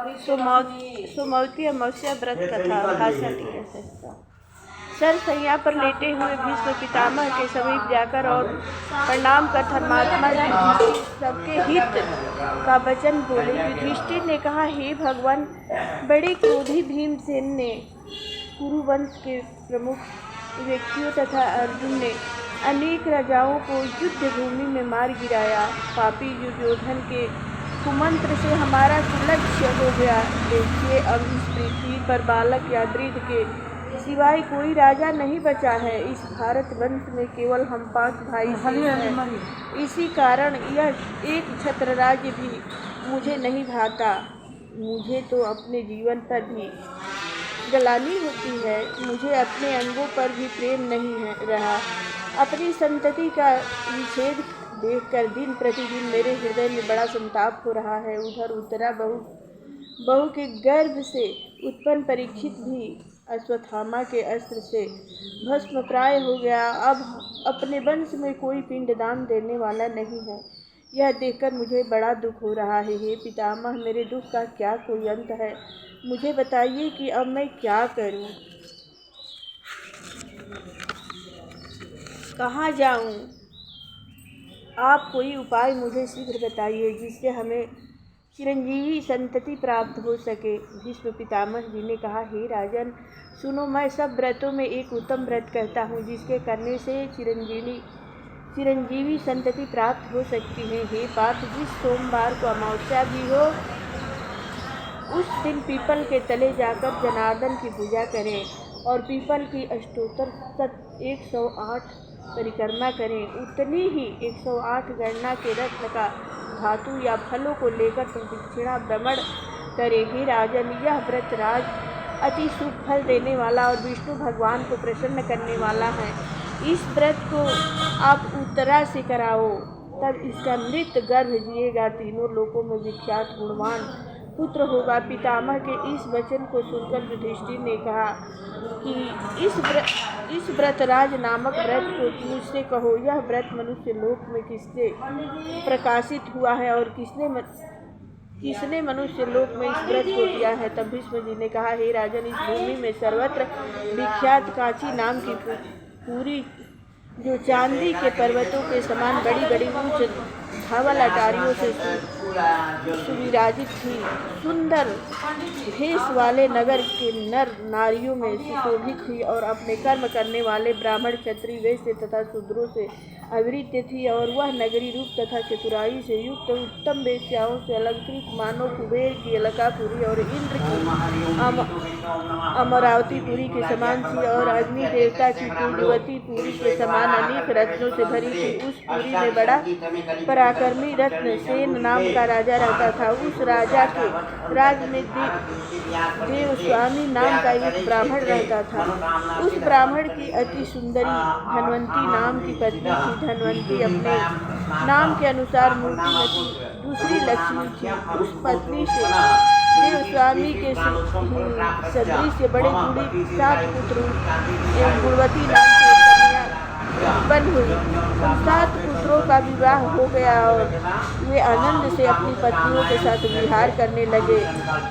सुमवती अमावस्या व्रत कथा भाषण सर सैया पर लेटे हुए भीष्म पितामह के समीप जाकर और प्रणाम कर धर्मात्मा युधिष्ठिर सबके हित का वचन बोले। युधिष्ठिर ने कहा, हे भगवान, बड़े क्रोधी भीमसेन ने कुरुवंश के प्रमुख व्यक्तियों तथा अर्जुन ने अनेक राजाओं को युद्ध भूमि में मार गिराया। पापी दुर्योधन के कुमंत्र से हमारा सुलक्ष्य हो गया। देखिए, अब इस पृथ्वी पर बालक या वृद्ध के सिवाय कोई राजा नहीं बचा है। इस भारत वंश में केवल हम 5 भाई हैं। इसी कारण यह एक छत्र राज्य भी मुझे नहीं भाता। मुझे तो अपने जीवन पर भी गलानी होती है। मुझे अपने अंगों पर भी प्रेम नहीं है रहा। अपनी संतति का विच्छेद देखकर दिन प्रतिदिन मेरे हृदय में बड़ा संताप हो रहा है। उधर उत्तरा बहू के गर्भ से उत्पन्न परीक्षित भी अश्वत्थामा के अस्त्र से भस्मप्राय हो गया। अब अपने वंश में कोई पिंडदान देने वाला नहीं है। यह देखकर मुझे बड़ा दुख हो रहा है। हे पितामह, मेरे दुख का क्या कोई अंत है? मुझे बताइए कि अब मैं क्या करूं, कहाँ जाऊं? आप कोई उपाय मुझे शीघ्र बताइए जिससे हमें चिरंजीवी संतति प्राप्त हो सके। भीष्म पितामह जी ने कहा, हे राजन, सुनो, मैं सब व्रतों में एक उत्तम व्रत कहता हूँ जिसके करने से चिरंजीवी संतति प्राप्त हो सकती है। हे पार्थ, जिस सोमवार को अमावस्या भी हो उस दिन पीपल के तले जाकर जनार्दन की पूजा करें और पीपल की अष्टोत्तर 108 परिक्रमा करें। उतनी ही 108 गणना के रत्न का धातु या फलों को लेकर प्रदक्षिणा भ्रमण करें। हे राजन, यह व्रत राज अति शुभ फल देने वाला और विष्णु भगवान को प्रसन्न करने वाला है। इस व्रत को आप उत्तरा से कराओ, तब इसका मृत गर्भ जिएगा, तीनों लोकों में विख्यात गुणवान पुत्र होगा। पितामह के इस वचन को सुनकर युधिष्ठिर ने कहा कि इस व्रतराज नामक व्रत को मुझसे कहो। यह व्रत मनुष्य लोक में किससे प्रकाशित हुआ है और किसने मनुष्य लोक में इस व्रत को किया है? तब भीष्म जी ने कहा, हे राजन, इस भूमि में सर्वत्र विख्यात कांची नाम की पूरी, जो चांदी के पर्वतों के समान बड़ी बड़ी ऊंच धवल अटारियों से सुविराजित थी, सुंदर भेष वाले नगर के नर नारियों में सुशोभित थी और अपने कर्म करने वाले ब्राह्मण, क्षत्रिय, वैश्य तथा शूद्रों से आवृत्त थी। और वह नगरी रूप तथा चतुराई से युक्त उत्तम वेश्याओं से अलंकृत मानो कुबेर की अलकापुरी और इंद्र की अमरावतीपुरी के समान थी और अग्नि देवता की पूर्वतीपुरी के समान अनेक रत्नों से भरी थी। उस पुरी में बड़ा पराक्रमी रत्न सेन नाम का राजा रहता था। उस राजा के राज में देवस्वामी नाम का एक ब्राह्मण रहता था। उस ब्राह्मण की अति सुंदरी धनवंती नाम की पत्नी थी। धनवंती अपने नाम के अनुसार मूर्तिमती दूसरी लक्ष्मी थी। उस पत्नी से देवस्वामी के सदृश बड़े बूढ़ी 7 पुत्र एवं गुणवती नाम की कन्या उत्पन्न हुई। उन 7 पुत्रों का विवाह हो गया और वे आनंद से अपनी पत्नियों के साथ विहार करने लगे।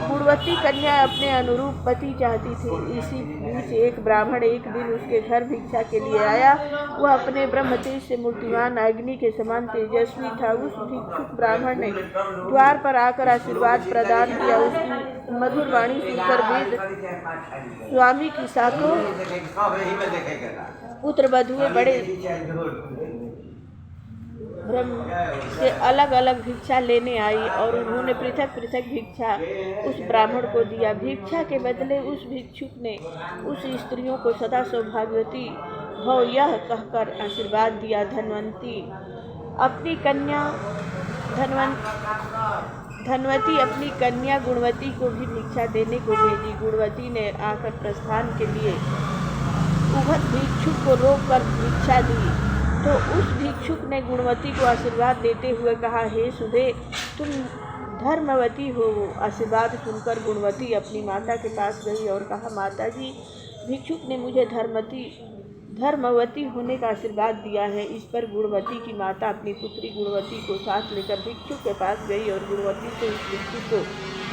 गुणवती कन्या अपने अनुरूप पति चाहती थी। इसी बीच एक ब्राह्मण एक दिन उसके घर भिक्षा के लिए आया। वह अपने ब्रह्म तेज से मूर्तिमान अग्नि के समान तेजस्वी था। उस भिक्षुक ब्राह्मण ने द्वार पर आकर आशीर्वाद प्रदान किया। उसकी मधुर वाणी सुनकर वेद स्वामी की 7 पुत्र वधुएं बड़े ब्रह्म से अलग अलग भिक्षा लेने आई और उन्होंने पृथक पृथक भिक्षा उस ब्राह्मण को दिया। भिक्षा के बदले उस भिक्षुक ने उस स्त्रियों को सदा सौभाग्यवती भव यह कहकर आशीर्वाद दिया। धनवती अपनी कन्या गुणवती को भी भिक्षा देने को भेजी। गुणवती ने आकर प्रस्थान के लिए उभत भिक्षुक को रोककर भिक्षा दी तो उस भिक्षुक ने गुणवती को आशीर्वाद देते हुए कहा, हे सुधे, तुम धर्मवती हो। आशीर्वाद सुनकर गुणवती अपनी माता के पास गई और कहा, माता जी, भिक्षुक ने मुझे धर्मवती होने का आशीर्वाद दिया है। इस पर गुणवती की माता अपनी पुत्री गुणवती को साथ लेकर भिक्षुक के पास गई और गुणवती से उस भिक्षुक को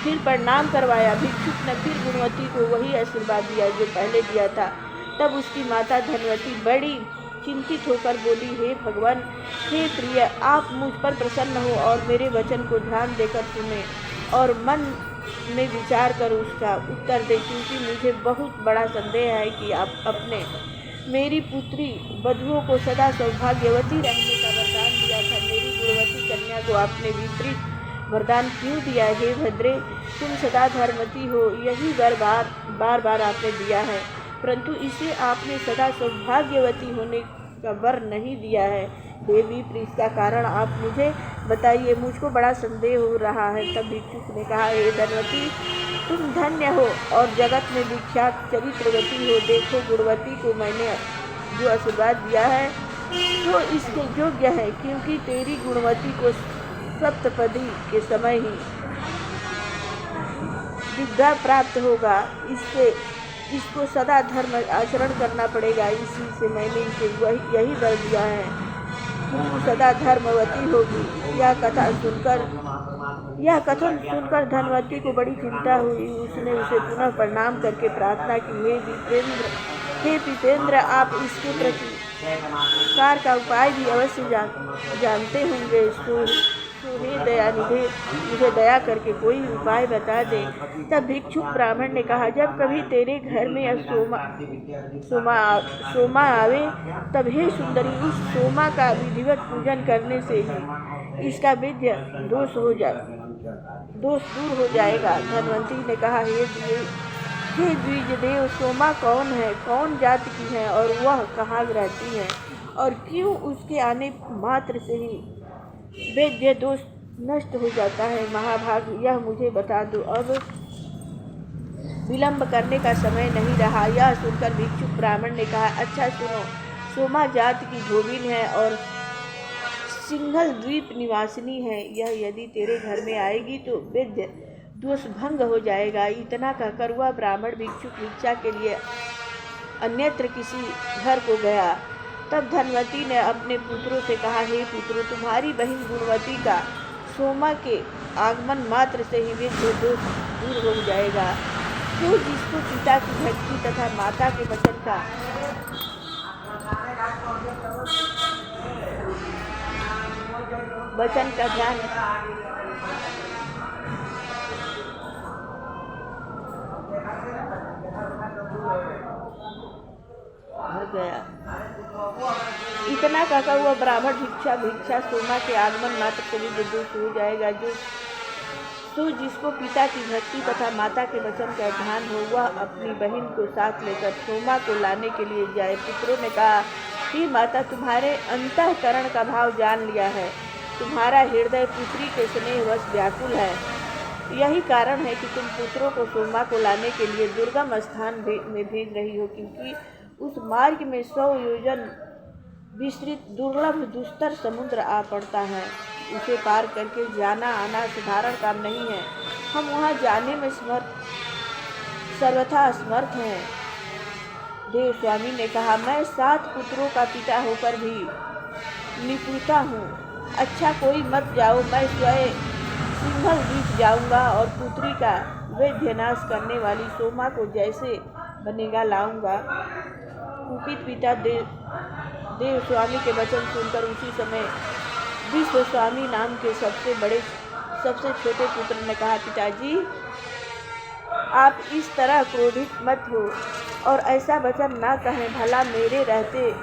फिर प्रणाम करवाया। भिक्षुक ने फिर गुणवती को वही आशीर्वाद दिया जो पहले दिया था। तब उसकी माता धनवती बड़ी चिंतित होकर बोली, हे भगवान, हे प्रिय, आप मुझ पर प्रसन्न हो और मेरे वचन को ध्यान देकर सुने और मन में विचार कर उसका उत्तर दे, क्योंकि मुझे बहुत बड़ा संदेह है कि आप अपने मेरी पुत्री बधुओं को सदा सौभाग्यवती रहने का वरदान दिया था। मेरी गुणवती कन्या को आपने विपरीत वरदान क्यों दिया? हे भद्रे, तुम सदा धर्मवती हो, यही वर बार बार आपने दिया है, परंतु इसे आपने सदा सौभाग्यवती होने का वर नहीं दिया है। हे विप्र, इसका कारण आप मुझे बताइए, मुझको बड़ा संदेह हो रहा है। तब भिक्षुक ने कहा, हे धनवती, तुम धन्य हो और जगत में विख्यात चरित्रवती हो। देखो, गुणवती को मैंने जो आशीर्वाद दिया है तो इसके योग्य है, क्योंकि तेरी गुणवती को सप्तपदी के समय ही विद्या प्राप्त होगा। इसको सदा धर्म आचरण करना पड़ेगा, इसी से मैंने इसे यही वर दिया है कि तू सदा धर्मवती होगी। यह कथन सुनकर धनवती को बड़ी चिंता हुई। उसने उसे पुनः प्रणाम करके प्रार्थना की, हे पितेंद्र, आप इसके प्रतिकार का उपाय भी अवश्य जानते होंगे। हे दयानिधे, मुझे दया करके कोई उपाय बता दे। तब भिक्षुक ब्राह्मण ने कहा, जब कभी तेरे घर में सोमा आवे, तब हे सुंदरी, उस सोमा का विधिवत पूजन करने से ही इसका विद्या दोष दूर हो जाएगा। धनवंती ने कहा, हे द्विजदेव, सोमा कौन है, कौन जाति की है और वह कहाँ रहती है, और क्यों उसके आने मात्र से ही वैद्य दोष नष्ट हो जाता है? महाभाग, यह मुझे बता दो, अब विलंब करने का समय नहीं रहा। यह सुनकर भिक्षुक ब्राह्मण ने कहा, अच्छा सुनो, सोमा जाति की धोबिन है और सिंघल द्वीप निवासिनी है। यह यदि तेरे घर में आएगी तो वैद्य दोष भंग हो जाएगा। इतना कहकर वह ब्राह्मण भिक्षुक भिक्षा के लिए अन्यत्र किसी घर को गया। तब धनवती ने अपने पुत्रों से कहा, हे पुत्रों, तुम्हारी बहन गुणवती का सोमा के आगमन मात्र से ही विद्या दोष दूर हो जाएगा। तो जिसको पिता की भक्ति तथा माता के वचन का ध्यान गया। इतना कहकर वह ब्राह्मण भिक्षा सोमा के आगमन मात्र से भी दोष हो जाएगा। जो जिसको पिता की भक्ति तथा माता के वचन का ध्यान हो, वह अपनी बहन को साथ लेकर सोमा को लाने के लिए जाए। पुत्रों ने कहा, हे माता, तुम्हारे अंतःकरण का भाव जान लिया है, तुम्हारा हृदय पुत्री के स्नेहवश व्याकुल है। यही कारण है कि तुम पुत्रों को सोमा को लाने के लिए दुर्गम स्थान में भेज रही हो, क्योंकि उस मार्ग में 100 योजन विस्तृत दुर्लभ दुस्तर समुद्र आ पड़ता है। उसे पार करके जाना आना साधारण काम नहीं है। हम वहाँ जाने में सर्वथा असमर्थ हैं। देव स्वामी ने कहा, मैं 7 पुत्रों का पिता होकर भी निपुणता हूँ। अच्छा, कोई मत जाओ, मैं स्वयं सिंघल द्वीप जाऊँगा और पुत्री का वैद्यनाश करने वाली सोमा को जैसे बनेगा लाऊंगा। कुपित पिता देव स्वामी के वचन सुनकर उसी समय विश्व स्वामी नाम के सबसे छोटे पुत्र ने कहा, पिताजी, आप इस तरह क्रोधित मत हो और ऐसा वचन ना कहें। भला मेरे रहते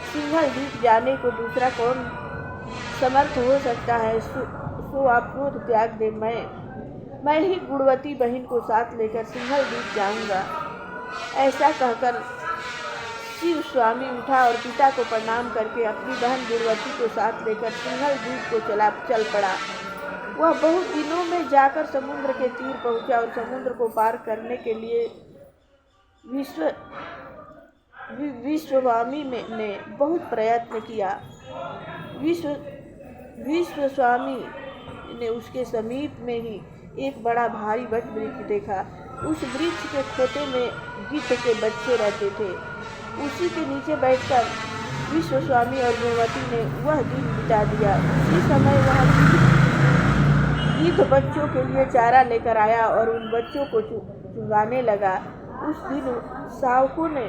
सिंघल द्वीप जाने को दूसरा कौन समर्थ हो सकता है? सो आप क्रोध त्याग दे, मैं ही गुणवती बहन को साथ लेकर सिंघल द्वीप जाऊंगा। ऐसा कहकर शिव स्वामी उठा और पिता को प्रणाम करके अपनी बहन गुणवती को साथ लेकर सिंघल द्वीप को चल पड़ा। वह बहुत दिनों में जाकर समुद्र के तीर पहुंचा और समुद्र को पार करने के लिए विश्वस्वामी ने बहुत प्रयत्न किया। विश्वस्वामी ने उसके समीप में ही एक बड़ा भारी वट वृक्ष देखा। उस वृक्ष के खोटे में गिद्ध के बच्चे रहते थे। उसी के नीचे बैठकर विश्वस्वामी और गुणवती ने वह दिन बिता दिया। उसी समय वह गिद्ध गिद्ध बच्चों के लिए चारा लेकर आया और उन बच्चों को चुगाने लगा। उस दिन शावकों ने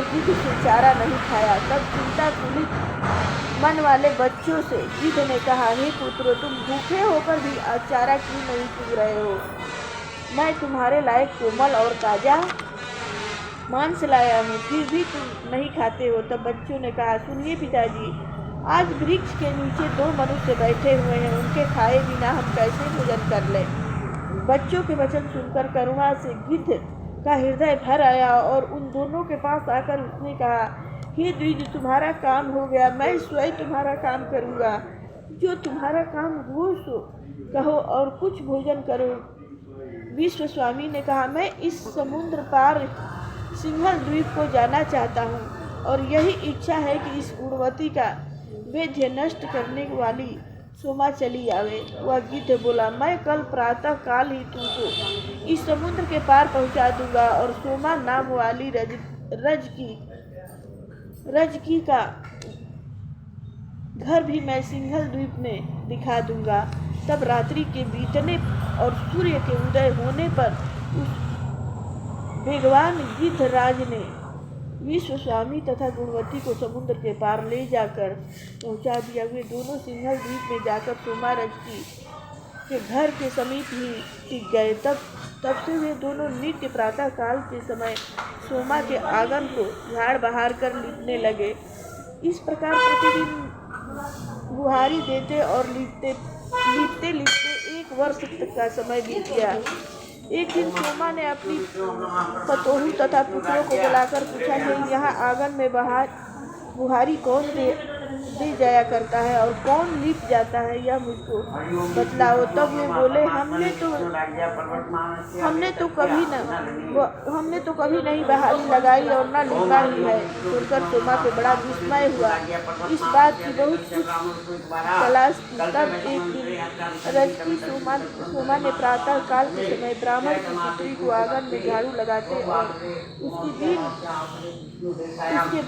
गिद्ध से चारा नहीं खाया। तब चिंताकुलित मन वाले बच्चों से गिद्ध ने कहा, हे पुत्रों, तुम भूखे होकर भी आज चारा क्यों नहीं चुग रहे हो? मैं तुम्हारे लायक कोमल और ताजा मांस लाया हूँ, फिर भी तुम नहीं खाते हो। तब बच्चों ने कहा, सुनिए पिताजी, आज वृक्ष के नीचे 2 मनुष्य बैठे हुए हैं, उनके खाए बिना हम कैसे भोजन कर लें? बच्चों के वचन सुनकर करुणा से गिद्ध का हृदय भर आया और उन दोनों के पास आकर उसने कहा, हे द्विज, तुम्हारा काम हो गया, मैं स्वयं तुम्हारा काम करूँगा। जो तुम्हारा काम हो सो कहो और कुछ भोजन करो। विश्व स्वामी ने कहा, मैं इस समुद्र पार सिंहल द्वीप को जाना चाहता हूँ और यही इच्छा है कि इस गुणवती का वेद्य नष्ट करने वाली सोमा चली आवे। वह गिद्ध बोला, मैं कल प्रातः काल ही तुमको इस समुद्र के पार पहुँचा दूंगा और सोमा नाम वाली रजकी का घर भी मैं सिंहल द्वीप में दिखा दूंगा। तब रात्रि के बीतने और सूर्य के उदय होने पर उस भगवान गिद्धराज ने विश्व स्वामी तथा गुणवती को समुद्र के पार ले जाकर पहुंचा दिया। वे दोनों सिंहल द्वीप में जाकर सोमा रजकी के घर के समीप ही टिक गए। तब से वे दोनों नित्य प्रातः काल के समय सोमा के आंगन को झाड़ बहार कर लिपने लगे। इस प्रकार प्रतिदिन बुहारी देते और लिपते 1 वर्ष तक का समय बीत गया। एक दिन सोमा ने अपनी पतोहू तथा पुत्रों को बुलाकर पूछा कि यहाँ आंगन में बुहारी कौन दे जाया करता है और कौन लिप जाता है, यह मुझको बतलाओ। तब वे बोले, हमने तो कभी नहीं बहारी लगाई और न लिपा ही है। सुनकर सोमा को बड़ा विस्मय हुआ। इस बात की बहुत तलाश की। तब एक दिन रजकी सोमा ने प्रातः काल के समय ब्राह्मण की पुत्री को आंगन में झाड़ू लगाते और उसके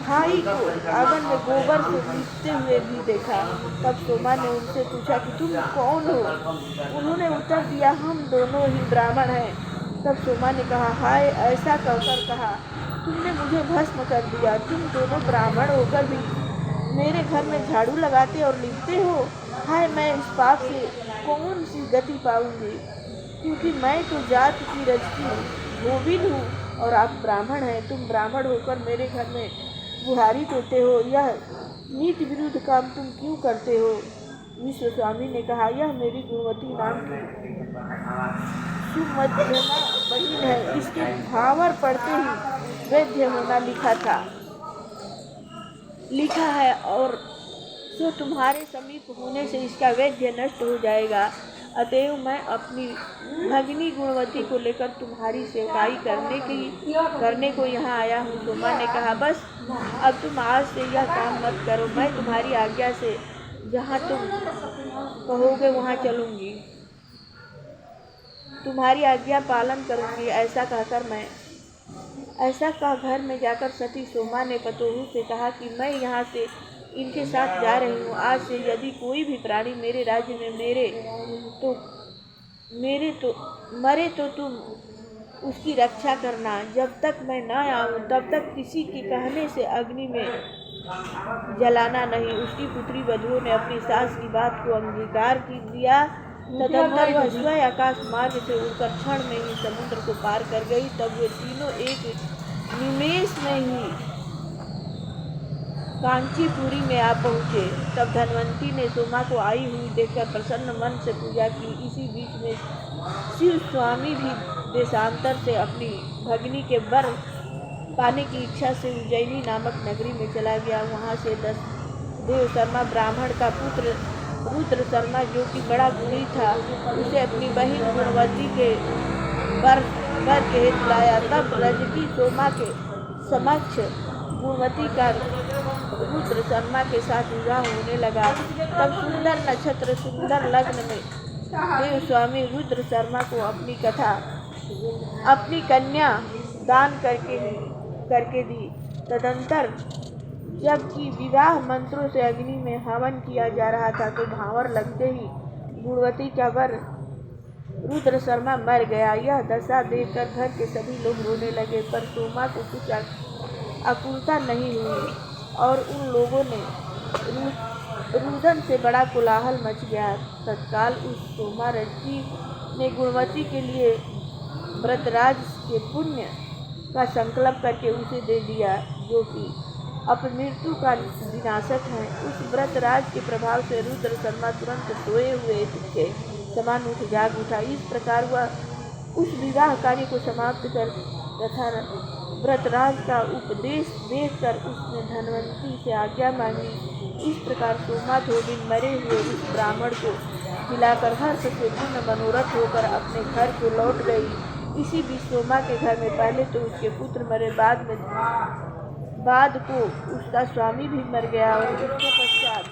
भाई को आंगन में गोबर से लीपते हुए भी देखा। तब सोमा ने उनसे पूछा कि तुम कौन हो? उन्होंने उत्तर दिया, हम दोनों ही ब्राह्मण हैं। तब सोमा ने कहा, हाय, ऐसा कहकर कहा, तुमने मुझे भस्म कर दिया। तुम दोनों ब्राह्मण होकर भी मेरे घर में झाड़ू लगाते और लिपते हो। हाय, मैं इस पाप से कौन सी गति पाऊंगी, क्योंकि मैं तो जात की रजकी गोविंद हूँ और आप ब्राह्मण हैं। तुम ब्राह्मण होकर मेरे घर में बुहारी देते हो, यह नीति विरुद्ध काम तुम क्यों करते हो? विश्व स्वामी ने कहा, यह मेरी गुणवती नाम की सुमध्यमा बहिन है। इसके भावर पढ़ते ही वेद्य होना लिखा है और सो तुम्हारे समीप होने से इसका वेद्य नष्ट हो जाएगा। अतएव मैं अपनी भगिनी गुणवती को लेकर तुम्हारी सेवकाई करने को यहाँ आया हूँ। सोमा ने कहा, बस अब तुम आज से यह काम मत करो। मैं तुम्हारी आज्ञा से जहाँ तुम कहोगे वहाँ चलूँगी, तुम्हारी आज्ञा पालन करूँगी। ऐसा कह घर में जाकर सती सोमा ने पतोहू से कहा कि मैं यहाँ से इनके साथ जा रही हूँ। आज से यदि कोई भी प्राणी मेरे राज्य में मरे तो तुम उसकी रक्षा करना। जब तक मैं न आऊँ तब तक किसी के कहने से अग्नि में जलाना नहीं। उसकी पुत्री वधुओं ने अपनी सास की बात को अंगीकार दिया। तदंतर वह स्वयं आकाश मार्ग से उड़कर क्षण में ही समुद्र को पार कर गई। तब वे तीनों एक निमेष में ही कांचीपुरी में आ पहुँचे। तब धनवंती ने सोमा को आई हुई देखकर प्रसन्न मन से पूजा की। इसी बीच में शिव स्वामी भी देशांतर से अपनी भगिनी के वर पाने की इच्छा से उज्जैनी नामक नगरी में चला गया। वहाँ से देव शर्मा ब्राह्मण का पुत्र रुद्र शर्मा, जो कि बड़ा गुणी था, उसे अपनी बहिन गुणवती के वर के हेतु लाया। तब रजकी सोमा के समक्ष गुणवती का रुद्र शर्मा के साथ विवाह होने लगा। तब सुंदर नक्षत्र सुंदर लग्न में देव स्वामी रुद्र शर्मा को अपनी कन्या दान करके दी। तदंतर जबकि विवाह मंत्रों से अग्नि में हवन किया जा रहा था तो भांवर लगते ही गुणवती का वर रुद्र शर्मा मर गया। यह दशा देखकर घर के सभी लोग रोने लगे, पर सोमा को कुछ आकुलता नहीं हुई और उन लोगों ने रुदन से बड़ा कोलाहल मच गया। तत्काल उस सोमा ऋषि ने गुणवती के लिए व्रतराज के पुण्य का संकल्प करके उसे दे दिया, जो कि अपमृत्यु का विनाशक है। उस व्रतराज के प्रभाव से रुद्र शर्मा तुरंत सोए हुए के समान उठ जाग उठा। इस प्रकार वह उस विवाह कार्य को समाप्त कर तथा व्रतराज का उपदेश देखकर उसने धनवंती से आज्ञा मांगी। इस प्रकार सोमा 2 दिन मरे हुए उस ब्राह्मण को खिलाकर हर्ष से पूर्ण मनोरथ होकर अपने घर को लौट गई। इसी बीच सोमा के घर में पहले तो उसके पुत्र मरे, बाद को उसका स्वामी भी मर गया और उसके पश्चात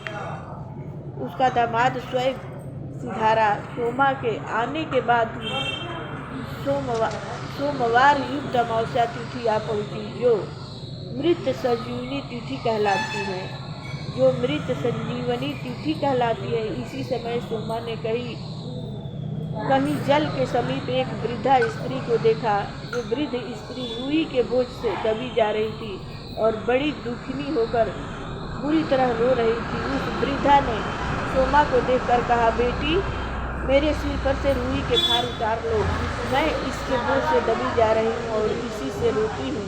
उसका दामाद स्वयं सिधारा। सोमा के आने के बाद सोमवार युक्त अमावस्या तिथि आ पहुंची, जो मृत संजीवनी तिथि कहलाती है। इसी समय सोमा ने कहीं जल के समीप एक वृद्धा स्त्री को देखा, जो वृद्ध स्त्री रुई के बोझ से दबी जा रही थी और बड़ी दुखिनी होकर बुरी तरह रो रही थी। उस वृद्धा ने सोमा को देखकर कहा, बेटी, मेरे सिर पर से रुई के भार उतार लो, मैं इसके बोझ से दबी जा रही हूँ और इसी से रोती हूँ।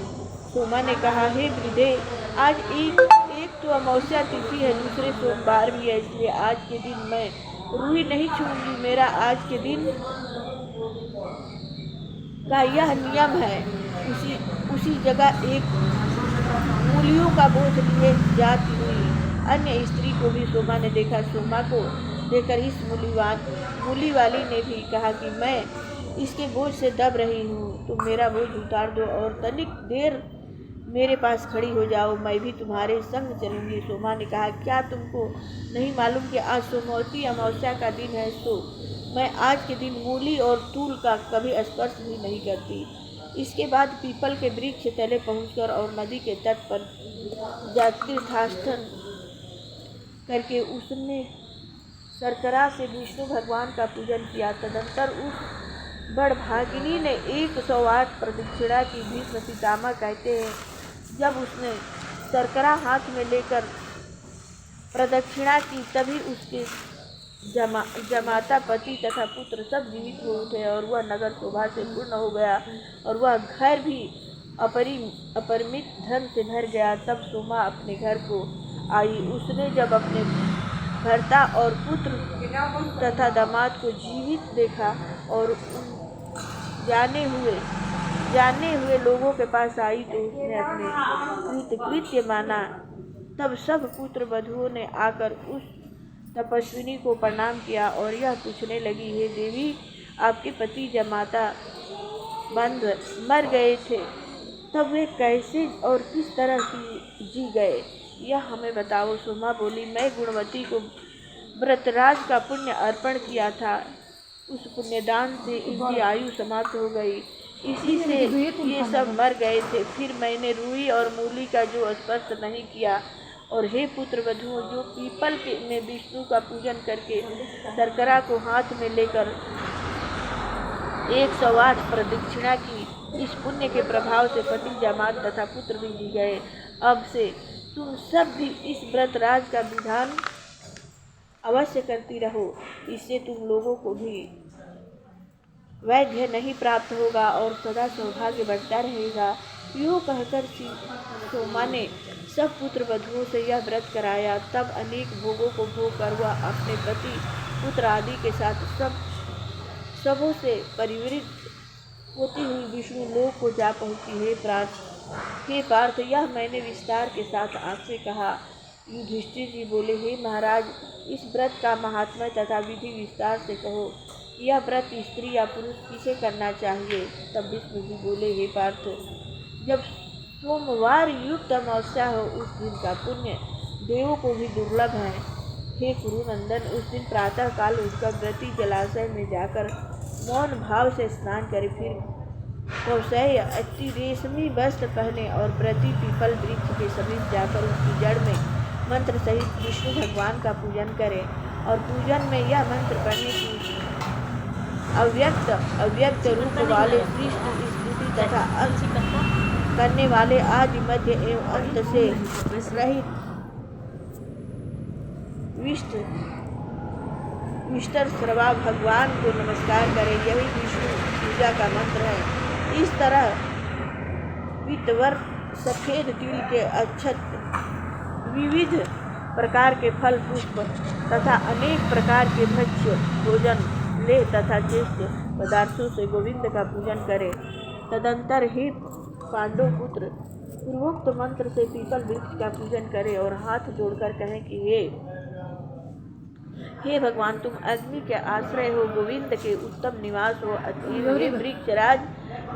सोमा ने कहा, हे वृद्धे, आज एक तो अमावस्या तिथि है, दूसरे सोमवार भी है, इसलिए आज के दिन मैं रुई नहीं छूऊंगी। मेरा आज के दिन का यह नियम है। उसी जगह एक मूलियों का बोझ लिए जाती हुई अन्य स्त्री को भी सोमा ने देखा। सोमा को देखकर इस मूली वाली ने भी कहा कि मैं इसके बोझ से दब रही हूँ, तुम मेरा बोझ उतार दो और तनिक देर मेरे पास खड़ी हो जाओ, मैं भी तुम्हारे संग चलूँगी। सोमा ने कहा, क्या तुमको नहीं मालूम कि आज सोमवती अमावस्या का दिन है? तो मैं आज के दिन मूली और तूल का कभी स्पर्श भी नहीं करती। इसके बाद पीपल के वृक्ष तले पहुंचकर और नदी के तट पर तीर्थाटन करके उसने शर्करा से विष्णु भगवान का पूजन किया। तदंतर उस बड़भागिनी ने 108 प्रदक्षिणा की। भीष्म पितामह कहते हैं, जब उसने शर्करा हाथ में लेकर प्रदक्षिणा की, तभी उसके जमाता पति तथा पुत्र सब जीवित हो उठे और वह नगर शोभा से पूर्ण हो गया और वह घर भी अपरिमित धन से भर गया। तब सोमा अपने घर को आई। उसने जब अपने भर्ता और पुत्र तथा दामाद को जीवित देखा और जाने हुए लोगों के पास आई, तो उसने अपने कृत्य माना। तब सब पुत्र वधुओं ने आकर उस तपस्विनी को प्रणाम किया और यह पूछने लगी, हे देवी, आपके पति जमाता बंद मर गए थे, तब वे कैसे और किस तरह जी गए, यह हमें बताओ। सोमा बोली, मैं गुणवती को व्रतराज का पुण्य अर्पण किया था, उस पुण्यदान से इनकी आयु समाप्त हो गई, इसी से ये सब मर गए थे। फिर मैंने रुई और मूली का जो स्पर्श नहीं किया, और हे पुत्र वधुओं, जो पीपल में विष्णु का पूजन करके शर्करा को हाथ में लेकर 108 प्रदक्षिणा की, इस पुण्य के प्रभाव से पति जमात तथा पुत्र भी जी गए। अब से तुम सब भी इस व्रतराज का विधान अवश्य करती रहो, इससे तुम लोगों को भी वैद्य नहीं प्राप्त होगा और सदा सौभाग्य बढ़ता रहेगा। यूँ कहकर सोमा ने सब पुत्र वधुओं से यह व्रत कराया। तब अनेक भोगों को भोग कर वह अपने पति पुत्र आदि के साथ सबों से परिवृत होती हुई विष्णु लोक को जा पहुँची। हे पार्थ, यह मैंने विस्तार के साथ आपसे कहा। युधिष्ठिर जी बोले, हे महाराज, इस व्रत का महात्म्य तथा विधि विस्तार से कहो। यह व्रत स्त्री या पुरुष किसे करना चाहिए? तब विष्णु जी बोले, हे पार्थ, जब सोमवार युक्त अमावस्या हो, उस दिन का पुण्य देवों को भी दुर्लभ है। हे कुरुनंदन, उस दिन प्रातः काल उठकर व्रती जलाशय में जाकर मौन भाव से स्नान करे, कौशेय अति रेशमी वस्त्र पहने और प्रति पीपल वृक्ष के समीप जाकर उसकी जड़ में मंत्र सहित विष्णु भगवान का पूजन करें और पूजन में यह मंत्र पढ़ने की अव्यक्त रूप वाले सृष्टि स्तुति तथा अंत करने वाले आदि मध्य एवं अंत से रहित विष्टर श्रवा भगवान को नमस्कार करें। यही विष्णु पूजा का मंत्र है। इस तरह पीतवर सफेद तिल के अक्षत विविध प्रकार के फल पुष्प तथा अनेक प्रकार के भक्ष्य भोजन ले तथा श्रेष्ठ पदार्थों से गोविंद का पूजन करें। तदंतर हे पांडव पुत्र पूर्वोक्त मंत्र से पीपल वृक्ष का पूजन करें और हाथ जोड़कर कहें कि हे भगवान, तुम अग्नि के आश्रय हो, गोविंद के उत्तम निवास हो, हे वृक्षराज,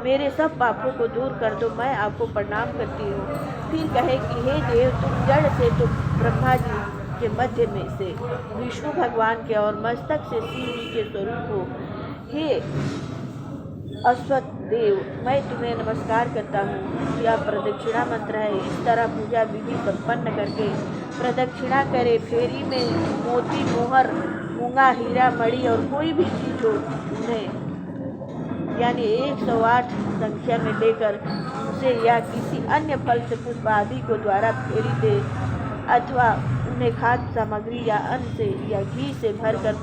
मेरे सब पापों को दूर कर दो, मैं आपको प्रणाम करती हूँ। फिर कहे कि हे देव, तुम जड़ से तुम ब्रह्मा जी के मध्य में से विष्णु भगवान के और मस्तक से शिव जी के स्वरूप हो। हे अश्वत्थ देव, मैं तुम्हें नमस्कार करता हूँ। यह प्रदक्षिणा मंत्र है। इस तरह पूजा विधि संपन्न करके प्रदक्षिणा करे। फेरी में मोती, मोहर, मूंगा, हीरा, मणि और कोई भी चीज हो उन्हें यानी 108 संख्या में लेकर उसे या किसी अन्य फल से पुष्प आदि को द्वारा फेरी दे अथवा उन्हें खाद्य सामग्री या अन्न से या घी से भरकर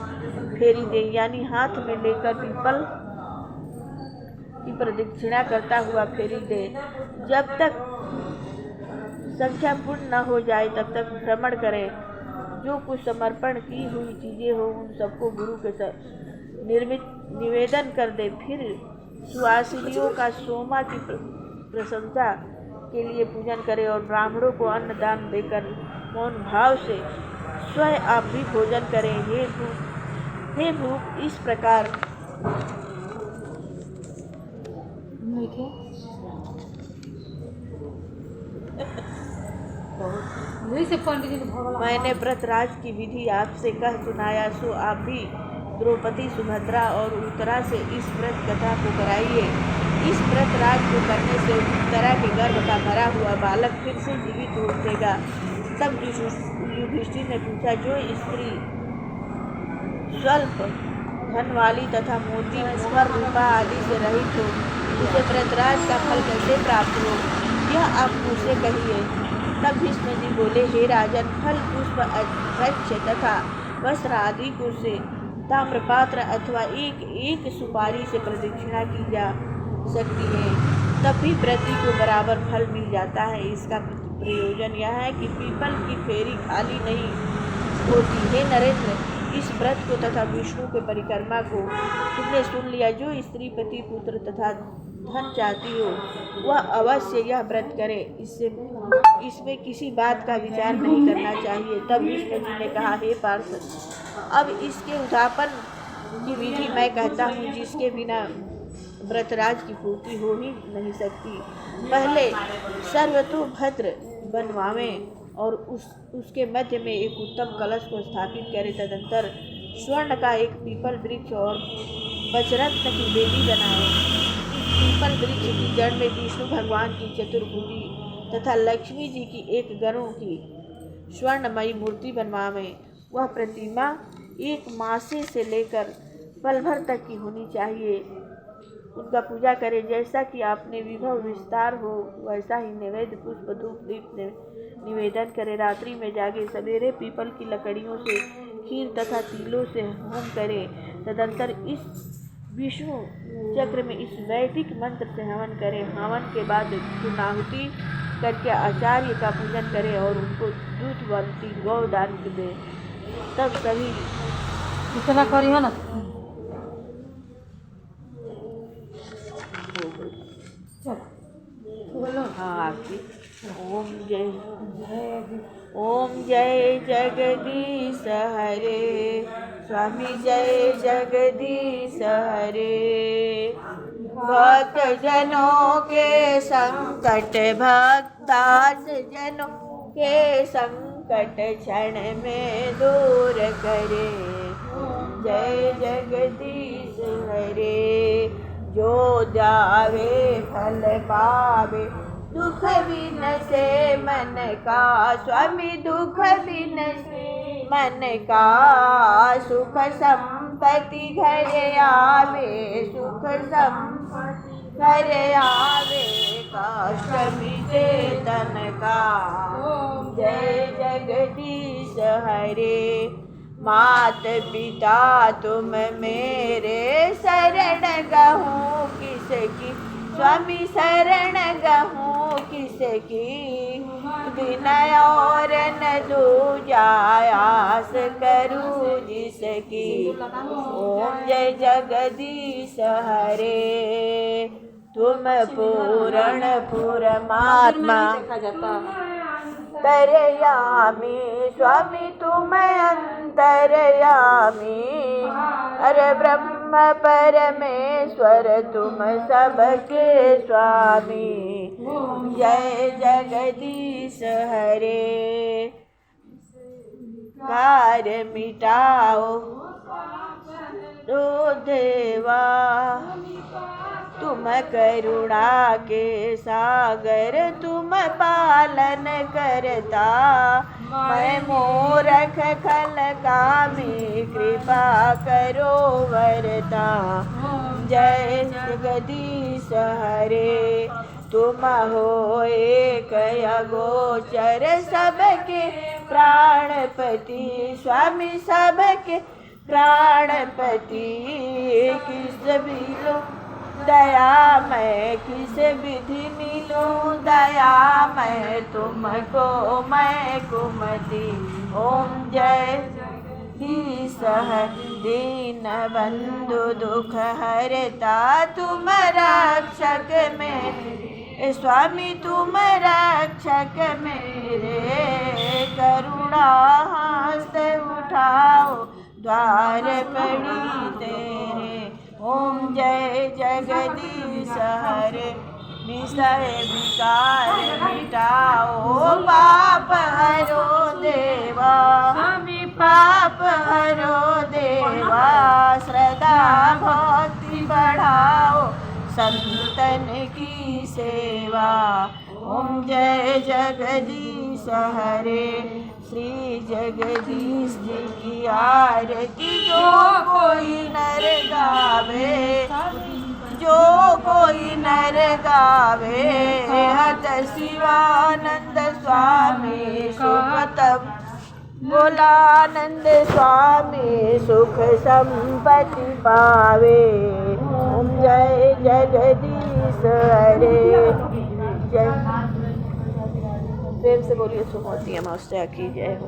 फेरी दे, यानी हाथ में लेकर पीपल की प्रदक्षिणा करता हुआ फेरी दे। जब तक संख्या पूर्ण न हो जाए तब तक भ्रमण करें। जो कुछ समर्पण की हुई चीजें हो उन सबको गुरु के निर्मित निवेदन कर दे। फिर सुहासिनियों का सोमा की प्रशंसा के लिए पूजन करें और ब्राह्मणों को अन्न दान देकर मौन भाव से स्वयं आप भी भोजन करें। हे भूख, इस प्रकार मैंने व्रतराज की विधि आपसे कह सुनाया, सो आप भी द्रौपदी, सुभद्रा और उत्तरा से इस व्रत कथा को कराइए। इस व्रतराज को करने से उत्तरा के गर्भ का मरा हुआ बालक फिर से जीवित हो उठेगा। तब युधिष्ठिर ने पूछा, जो स्त्री स्वल्प धन वाली तथा मोती, मोहर, रूपा आदि से रहित हो, उसे व्रतराज का फल कैसे प्राप्त हो? यह आप मुझसे कहिए। तब भीष्म जी बोले, हे राजन, फल, पुष्प, वृक्ष तथा वस्त्र आदि को से ताम्रपात्र अथवा एक सुपारी से प्रदक्षिणा की जा सकती है, तब भी व्रती को बराबर फल मिल जाता है। इसका प्रयोजन यह है कि पीपल की फेरी खाली नहीं होती। हे नरेंद्र, इस व्रत को तथा विष्णु के परिक्रमा को तुमने सुन लिया। जो स्त्री पति, पुत्र तथा धन चाहती हो वह अवश्य यह व्रत करे। इसमें किसी बात का विचार नहीं करना चाहिए। तब विष्णु जी ने कहा, हे पार्थ, अब इसके उद्यापन की विधि मैं कहता हूँ, जिसके बिना व्रतराज की पूर्ति हो ही नहीं सकती। पहले सर्वतोभद्र बनवावें और उसके मध्य में एक उत्तम कलश को स्थापित करें। तदंतर स्वर्ण का एक पीपल वृक्ष और वज्ररत्न की वेदी बनाएं। पीपल वृक्ष की जड़ में विष्णु भगवान की चतुर्भुजी तथा लक्ष्मी जी की एक गरुड़ की स्वर्णमयी मूर्ति बनवावें। वह प्रतिमा एक मासे से लेकर पल भर तक की होनी चाहिए। उनका पूजा करें। जैसा कि आपने विभव विस्तार हो वैसा ही नैवेद्य, पुष्प, धूप, दीप निवेदन करें। रात्रि में जागे, सवेरे पीपल की लकड़ियों से खीर तथा तिलों से होम करें। तदंतर इस विष्णु चक्र में इस वैदिक मंत्र से हवन करें। हवन के बाद पूर्णाहुति करके आचार्य का पूजन करें और उनको दूधवंती गौ दान दें। तब सभी इतना करियो ना। हाँ, आपकी ओम जय जगदीश हरे, स्वामी जय जगदीश हरे। भक्त जनों के संकट, भक्तास जनों के संकट क्षण में दूर करे। जय जगदीश हरे। जो जावे फल पावे, दुख बिन से मन का स्वामी, दुख बिन से मन का, सुख संपत्ति घर आवे, सुख संपत्ति घर आवे, कष्ट मिटे तन का। जय जगदीश हरे। मात पिता तुम मेरे, शरण गहूँ किसकी स्वामी, शरण गहूँ किसकी, विनय और न दूजा आस करूँ जिसकी। ओम जय जगदीश हरे। तुम पूर्ण परमात्मा अंतरयामी, स्वामी तुम अंतरयामी, अरे ब्रह्म परमेश्वर तुम सबके स्वामी। जय जगदीश हरे। कार्य मिटाओ रो देवा, तुम करुणा के सागर, तुम पालन करता, मैं मूरख खल कामी, कृपा करो वरता। जय जगदीश हरे। तुम हो एक अगोचर, सबके प्राणपति, स्वामी सबके प्राणपति। किस मिलो दया मैं, किस विधि मिलूं दया मैं, तुमको मैं कुमति। ओम जय जगदीश हरे। दीन बंधु दुख हरता, तुम रक्षक मेरे, स्वामी तुम रक्षक मेरे, करुणा हस्त उठाओ, द्वार पड़ी तेरे। ओम जय जगदीश हरे। विषय विकार मिटाओ, पाप हरो देवा, पाप हरो देवा, श्रद्धा भक्ति बढ़ाओ, संतन की सेवा। ओम जय जगदीश हरे। श्री जगदीश जी की आरती जो कोई नर गावे, जो कोई नर गावे, हत शिवानंद स्वामी सुखतम, बोलानंद स्वामी सुख संपत्ति पावे। ओम जय जगदीश हरे। जय। प्रेम से बोलिए सुमोती अमावस्या की जय हो।